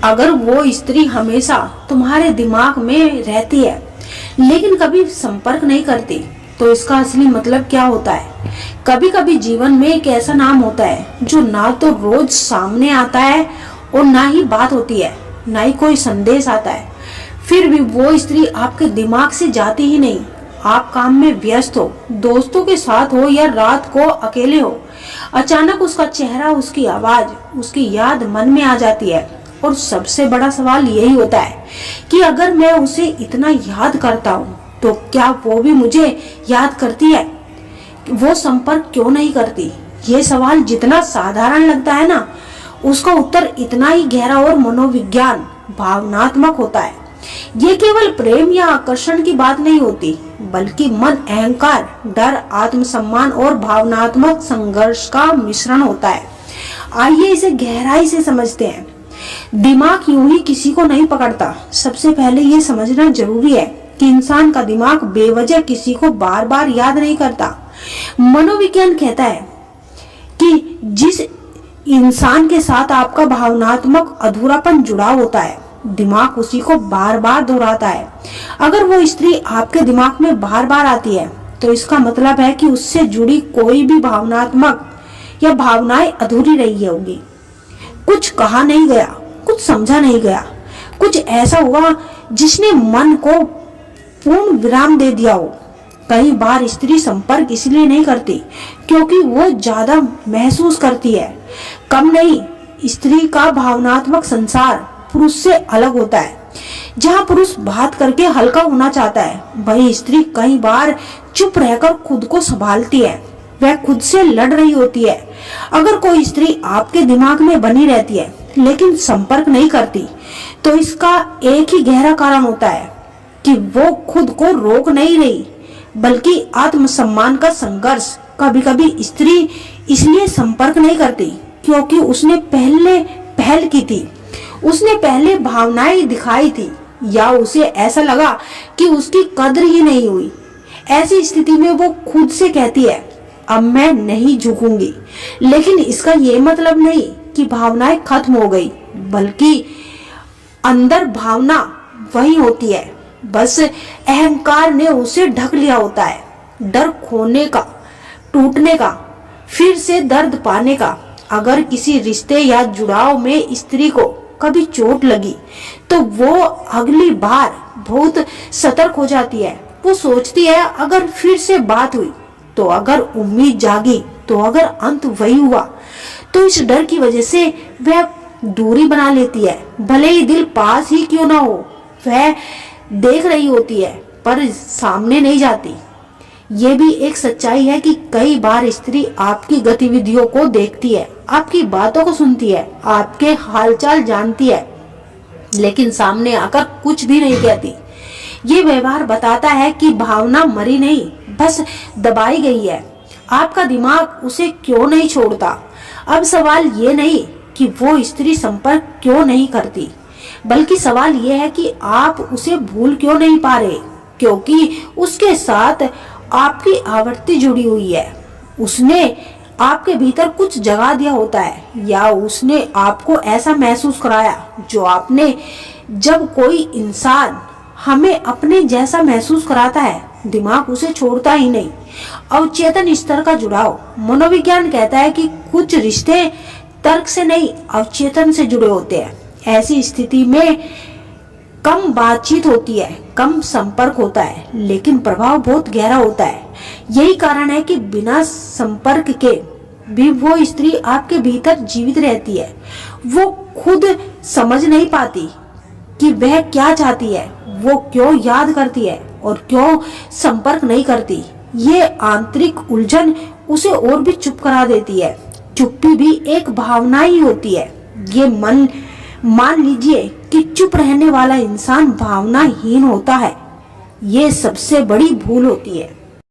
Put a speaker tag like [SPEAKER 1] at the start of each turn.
[SPEAKER 1] अगर वो स्त्री हमेशा तुम्हारे दिमाग में रहती है लेकिन कभी संपर्क नहीं करती, तो इसका असली मतलब क्या होता है? कभी कभी जीवन में एक ऐसा नाम होता है जो ना तो रोज सामने आता है और ना ही बात होती है, ना ही कोई संदेश आता है, फिर भी वो स्त्री आपके दिमाग से जाती ही नहीं। आप काम में व्यस्त हो, दोस्तों के साथ हो या रात को अकेले हो, अचानक उसका चेहरा, उसकी आवाज, उसकी याद मन में आ जाती है। और सबसे बड़ा सवाल यही होता है कि अगर मैं उसे इतना याद करता हूँ तो क्या वो भी मुझे याद करती है? वो संपर्क क्यों नहीं करती? ये सवाल जितना साधारण लगता है ना, उसका उत्तर इतना ही गहरा और मनोविज्ञान भावनात्मक होता है। ये केवल प्रेम या आकर्षण की बात नहीं होती, बल्कि मन, अहंकार, डर, आत्मसम्मान और भावनात्मक संघर्ष का मिश्रण होता है। आइए इसे गहराई से समझते हैं। दिमाग यूं ही किसी को नहीं पकड़ता। सबसे पहले ये समझना जरूरी है कि इंसान का दिमाग बेवजह किसी को बार बार याद नहीं करता। मनोविज्ञान कहता है कि जिस इंसान के साथ आपका भावनात्मक अधूरापन जुड़ा होता है, दिमाग उसी को बार बार दोहराता है। अगर वो स्त्री आपके दिमाग में बार बार आती है तो इसका मतलब है कि उससे जुड़ी कोई भी भावनात्मक या भावनाएं अधूरी रही होगी। कुछ कहा नहीं गया, कुछ समझा नहीं गया, कुछ ऐसा हुआ जिसने मन को पूर्ण विराम दे दिया हो। कई बार स्त्री संपर्क इसलिए नहीं करती क्योंकि वो ज्यादा महसूस करती है। कम नहीं, स्त्री का भावनात्मक संसार पुरुष से अलग होता है। जहाँ पुरुष बात करके हल्का होना चाहता है, वही स्त्री कई बार चुप रहकर खुद को संभालती है। वह खुद से लड़ रही होती है। अगर कोई स्त्री आपके दिमाग में बनी रहती है लेकिन संपर्क नहीं करती, तो इसका एक ही गहरा कारण होता है कि वो खुद को रोक नहीं रही, बल्कि आत्मसम्मान का संघर्ष। कभी कभी स्त्री इसलिए संपर्क नहीं करती क्योंकि उसने पहल की थी, उसने पहले भावनाएं दिखाई थी, या उसे ऐसा लगा कि उसकी कद्र ही नहीं हुई। ऐसी स्थिति में वो खुद से कहती है, अब मैं नहीं झुकूंगी। लेकिन इसका ये मतलब नहीं कि भावनाएं खत्म हो गई, बल्कि अंदर भावना वही होती है, बस अहंकार ने उसे ढक लिया होता है। डर खोने का, टूटने का, फिर से दर्द पाने का। अगर किसी रिश्ते या जुड़ाव में स्त्री को कभी चोट लगी तो वो अगली बार बहुत सतर्क हो जाती है। वो सोचती है अगर फिर से बात हुई तो, अगर उम्मीद जागी तो, अगर अंत वही हुआ तो। इस डर की वजह से वह दूरी बना लेती है, भले ही दिल पास ही क्यों ना हो। वह देख रही होती है पर सामने नहीं जाती। ये भी एक सच्चाई है कि कई बार स्त्री आपकी गतिविधियों को देखती है, आपकी बातों को सुनती है, आपके हालचाल जानती है, लेकिन सामने आकर कुछ भी नहीं कहती। ये व्यवहार बताता है कि भावना मरी नहीं, बस दबाई गई है। आपका दिमाग उसे क्यों नहीं छोड़ता? अब सवाल ये नहीं कि वो स्त्री संपर्क क्यों नहीं करती, बल्कि सवाल ये है कि आप उसे भूल क्यों नहीं पा रहे, क्योंकि उसके साथ आपकी आवृत्ति जुड़ी हुई है। उसने आपके भीतर कुछ जगा दिया होता है, या उसने आपको ऐसा महसूस कराया जो आपने। जब कोई इंसान हमें अपने जैसा महसूस कराता है, दिमाग उसे छोड़ता ही नहीं। अवचेतन स्तर का जुड़ाव। मनोविज्ञान कहता है कि कुछ रिश्ते तर्क से नहीं, अवचेतन से जुड़े होते हैं। ऐसी स्थिति में कम बातचीत होती है, कम संपर्क होता है, लेकिन प्रभाव बहुत गहरा होता है। यही कारण है कि बिना संपर्क के भी वो स्त्री आपके भीतर जीवित रहती है। वो खुद समझ नहीं पाती कि वह क्या चाहती है, वो क्यों याद करती है और क्यों संपर्क नहीं करती। ये आंतरिक उलझन उसे और भी चुप करा देती है। चुप्पी भी एक भावना ही होती है। ये मान लीजिए कि चुप रहने वाला इंसान भावनाहीन होता है। ये सबसे बड़ी भूल होती है।